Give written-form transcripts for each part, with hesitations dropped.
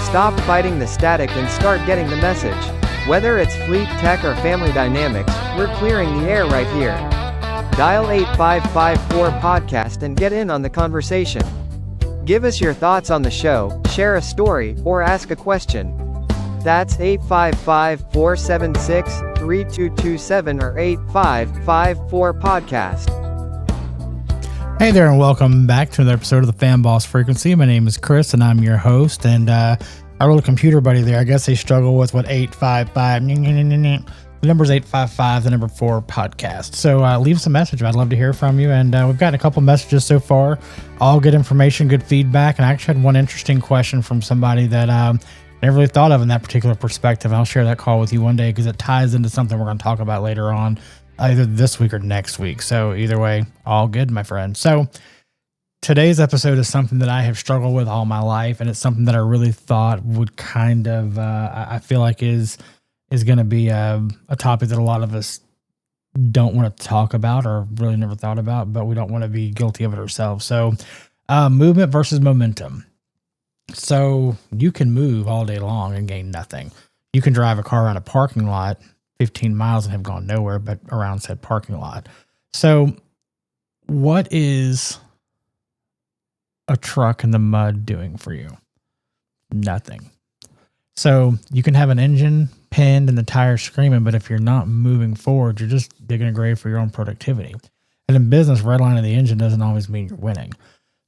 Stop fighting the static and start getting the message. Whether it's fleet tech or family dynamics, we're clearing the air right here. Dial 8554 podcast and get in on the conversation. Give us your thoughts on the show, share a story, or ask a question. That's 855-476-3227 or 8554 podcast. Hey there, and welcome back to another episode of the FamBoss Frequency. My name is Chris, and I'm your host. And our little computer buddy there, I guess they struggle with what 855. The number's 855, the number 4 podcast. So leave us a message. I'd love to hear from you. And we've gotten a couple messages so far. All good information, good feedback. And I actually had one interesting question from somebody that I never really thought of in that particular perspective. I'll share that call with you one day because it ties into something we're going to talk about later on, either this week or next week. So either way, all good, my friend. So today's episode is something that I have struggled with all my life, and it's something that I really thought would kind of, I feel like is going to be a topic that a lot of us don't want to talk about or really never thought about, but we don't want to be guilty of it ourselves. So movement versus momentum. So you can move all day long and gain nothing. You can drive a car around a parking lot 15 miles and have gone nowhere but around said parking lot. So what is a truck in the mud doing for you? Nothing. So you can have an engine pinned and the tires screaming, but if you're not moving forward, you're just digging a grave for your own productivity. And in business, redlining the engine doesn't always mean you're winning.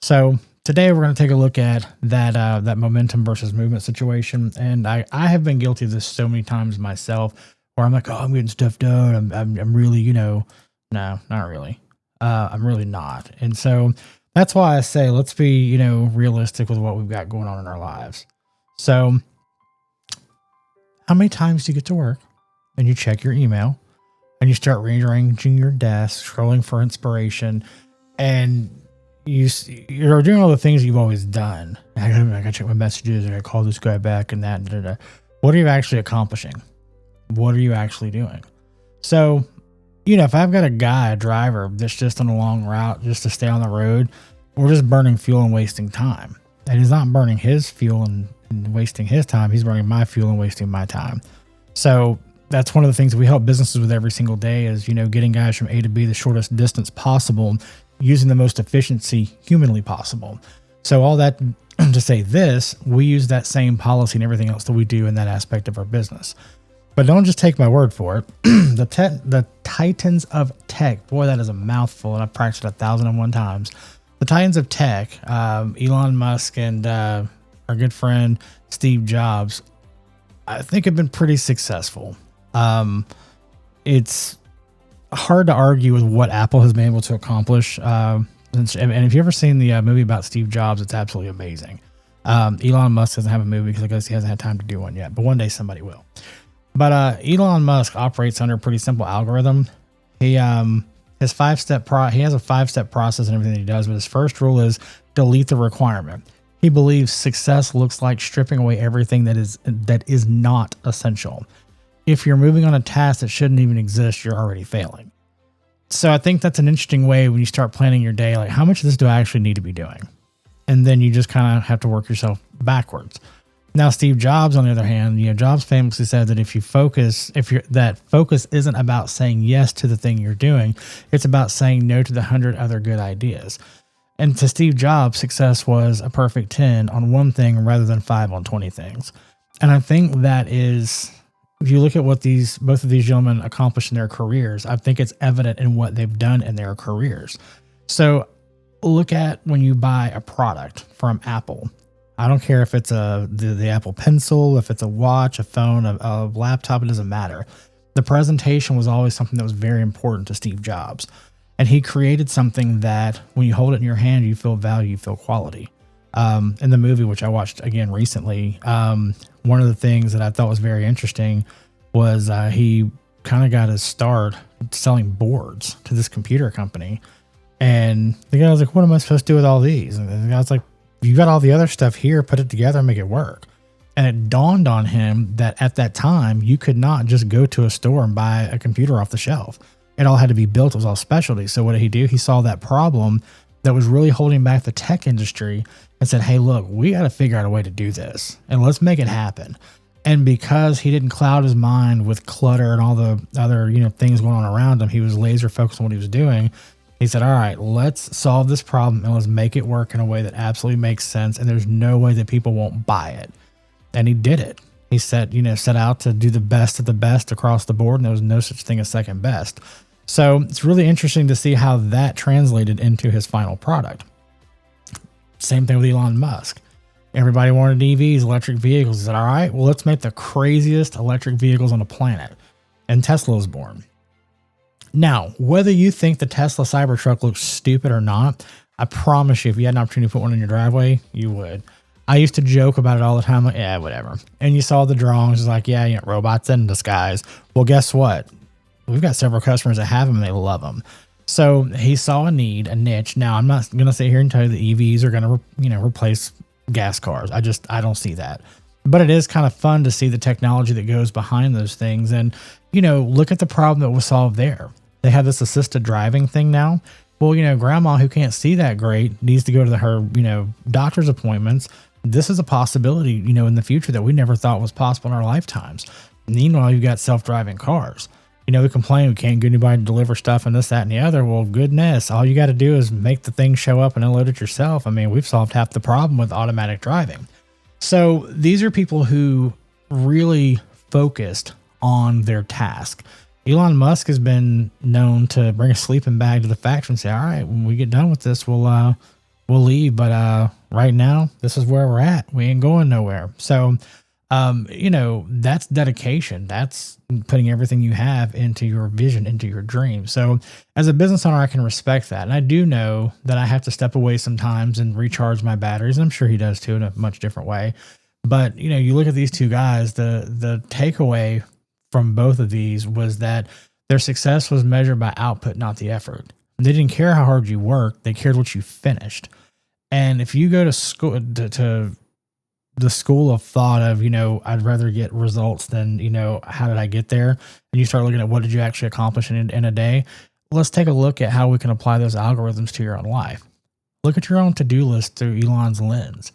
So today we're going to take a look at that momentum versus movement situation. And I have been guilty of this so many times myself, where I'm like, oh, I'm getting stuff done. I'm really, no, not really. I'm really not. And so that's why I say, let's be, realistic with what we've got going on in our lives. So how many times do you get to work and you check your email and you start rearranging your desk, scrolling for inspiration, and you're doing all the things you've always done? I gotta check my messages, and I call this guy back and that. What are you actually accomplishing? What are you actually doing? So, if I've got a driver that's just on a long route just to stay on the road, we're just burning fuel and wasting time. And he's not burning his fuel and wasting his time. He's burning my fuel and wasting my time. So that's one of the things that we help businesses with every single day is, getting guys from A to B the shortest distance possible, using the most efficiency humanly possible. So all that to say this, we use that same policy and everything else that we do in that aspect of our business. But don't just take my word for it. The titans of tech, boy, that is a mouthful, and I've practiced it 1,001 times. The titans of tech, Elon Musk and our good friend Steve Jobs, I think have been pretty successful. It's hard to argue with what Apple has been able to accomplish. And if you've ever seen the movie about Steve Jobs, it's absolutely amazing. Elon Musk doesn't have a movie because I guess he hasn't had time to do one yet, but one day somebody will. But Elon Musk operates under a pretty simple algorithm. He has a 5-step process and everything that he does, but his first rule is delete the requirement. He believes success looks like stripping away everything that is not essential. If you're moving on a task that shouldn't even exist, you're already failing. So I think that's an interesting way when you start planning your day, like how much of this do I actually need to be doing? And then you just kind of have to work yourself backwards. Now, Steve Jobs, on the other hand, Jobs famously said that that focus isn't about saying yes to the thing you're doing. It's about saying no to the 100 other good ideas. And to Steve Jobs, success was a perfect 10 on one thing rather than 5 on 20 things. And I think that is, if you look at what both of these gentlemen accomplished in their careers, I think it's evident in what they've done in their careers. So look at when you buy a product from Apple. I don't care if it's the Apple Pencil, if it's a watch, a phone, a laptop, it doesn't matter. The presentation was always something that was very important to Steve Jobs. And he created something that when you hold it in your hand, you feel value, you feel quality. In the movie, which I watched again recently, one of the things that I thought was very interesting was he kind of got his start selling boards to this computer company. And the guy was like, what am I supposed to do with all these? And the guy was like, you got all the other stuff here, put it together and make it work. And it dawned on him that at that time, you could not just go to a store and buy a computer off the shelf. It all had to be built. It was all specialty. So what did he do? He saw that problem that was really holding back the tech industry and said, hey, look, we got to figure out a way to do this and let's make it happen. And because he didn't cloud his mind with clutter and all the other, things going on around him, he was laser focused on what he was doing. He said, all right, let's solve this problem and let's make it work in a way that absolutely makes sense. And there's no way that people won't buy it. And he did it. He set out to do the best of the best across the board. And there was no such thing as second best. So it's really interesting to see how that translated into his final product. Same thing with Elon Musk. Everybody wanted EVs, electric vehicles. He said, all right, well, let's make the craziest electric vehicles on the planet. And Tesla was born. Now, whether you think the Tesla Cybertruck looks stupid or not, I promise you, if you had an opportunity to put one in your driveway, you would. I used to joke about it all the time. Like, yeah, whatever. And you saw the drawings. It's like, yeah, robots in disguise. Well, guess what? We've got several customers that have them and they love them. So he saw a need, a niche. Now, I'm not going to sit here and tell you that EVs are going to, replace gas cars. I don't see that. But it is kind of fun to see the technology that goes behind those things. And, look at the problem that was solved there. They have this assisted driving thing now. Well, grandma who can't see that great needs to go to her, doctor's appointments. This is a possibility, in the future that we never thought was possible in our lifetimes. Meanwhile, you've got self-driving cars. We complain we can't get anybody to deliver stuff and this, that, and the other. Well, goodness, all you got to do is make the thing show up and unload it yourself. I mean, we've solved half the problem with automatic driving. So these are people who really focused on their task. Elon Musk has been known to bring a sleeping bag to the factory and say, all right, when we get done with this, we'll leave. But right now, this is where we're at. We ain't going nowhere. So, that's dedication. That's putting everything you have into your vision, into your dream. So as a business owner, I can respect that. And I do know that I have to step away sometimes and recharge my batteries. I'm sure he does too, in a much different way. But, you look at these two guys, the takeaway from both of these was that their success was measured by output, not the effort. They didn't care how hard you worked. They cared what you finished. And if you go to school, to the school of thought of, I'd rather get results than, how did I get there? And you start looking at what did you actually accomplish in a day? Let's take a look at how we can apply those algorithms to your own life. Look at your own to-do list through Elon's lens.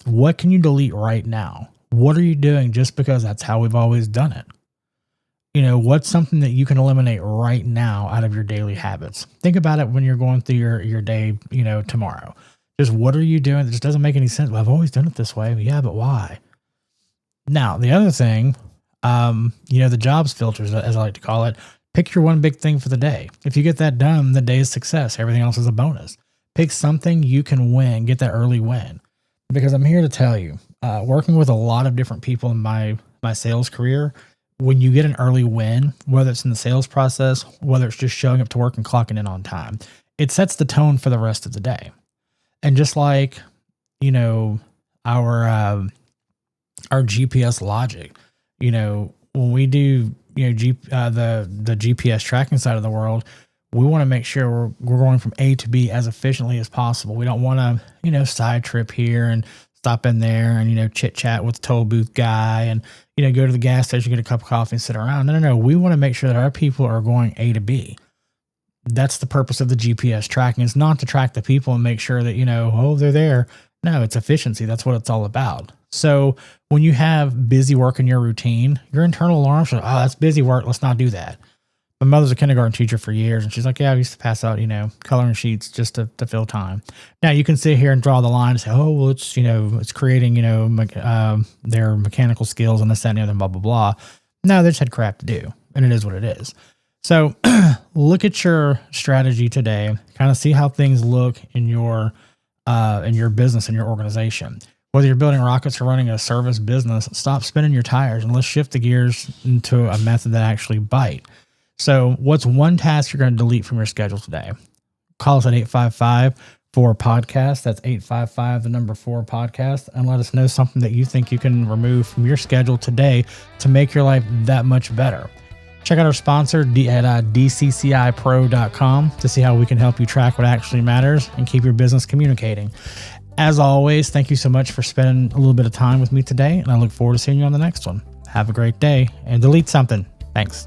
What can you delete right now? What are you doing just because that's how we've always done it? What's something that you can eliminate right now out of your daily habits? Think about it when you're going through your day, tomorrow. Just what are you doing that just doesn't make any sense? Well, I've always done it this way. Yeah, but why? Now, the other thing, the jobs filters, as I like to call it, pick your one big thing for the day. If you get that done, the day is success. Everything else is a bonus. Pick something you can win, get that early win. Because I'm here to tell you, working with a lot of different people in my sales career, when you get an early win, whether it's in the sales process, whether it's just showing up to work and clocking in on time, it sets the tone for the rest of the day. And just like, our GPS logic, when we do, the GPS tracking side of the world, we want to make sure we're going from A to B as efficiently as possible. We don't want to, side trip here and stop in there and, chit chat with the toll booth guy and, go to the gas station, get a cup of coffee and sit around. No. We want to make sure that our people are going A to B. That's the purpose of the GPS tracking. It's not to track the people and make sure that, they're there. No, it's efficiency. That's what it's all about. So when you have busy work in your routine, your internal alarm says, oh, that's busy work. Let's not do that. My mother's a kindergarten teacher for years, and she's like, yeah, I used to pass out, coloring sheets just to fill time. Now you can sit here and draw the line and say, oh, well, it's, it's creating, their mechanical skills and this, that, and the other, blah, blah, blah. No, they just had crap to do, and it is what it is. So look at your strategy today, kind of see how things look in your business and your organization. Whether you're building rockets or running a service business, stop spinning your tires and let's shift the gears into a method that actually bite. So what's one task you're going to delete from your schedule today? Call us at 855-4-PODCAST. That's 855-4-podcast. And let us know something that you think you can remove from your schedule today to make your life that much better. Check out our sponsor at dccipro.com to see how we can help you track what actually matters and keep your business communicating. As always, thank you so much for spending a little bit of time with me today, and I look forward to seeing you on the next one. Have a great day and delete something. Thanks.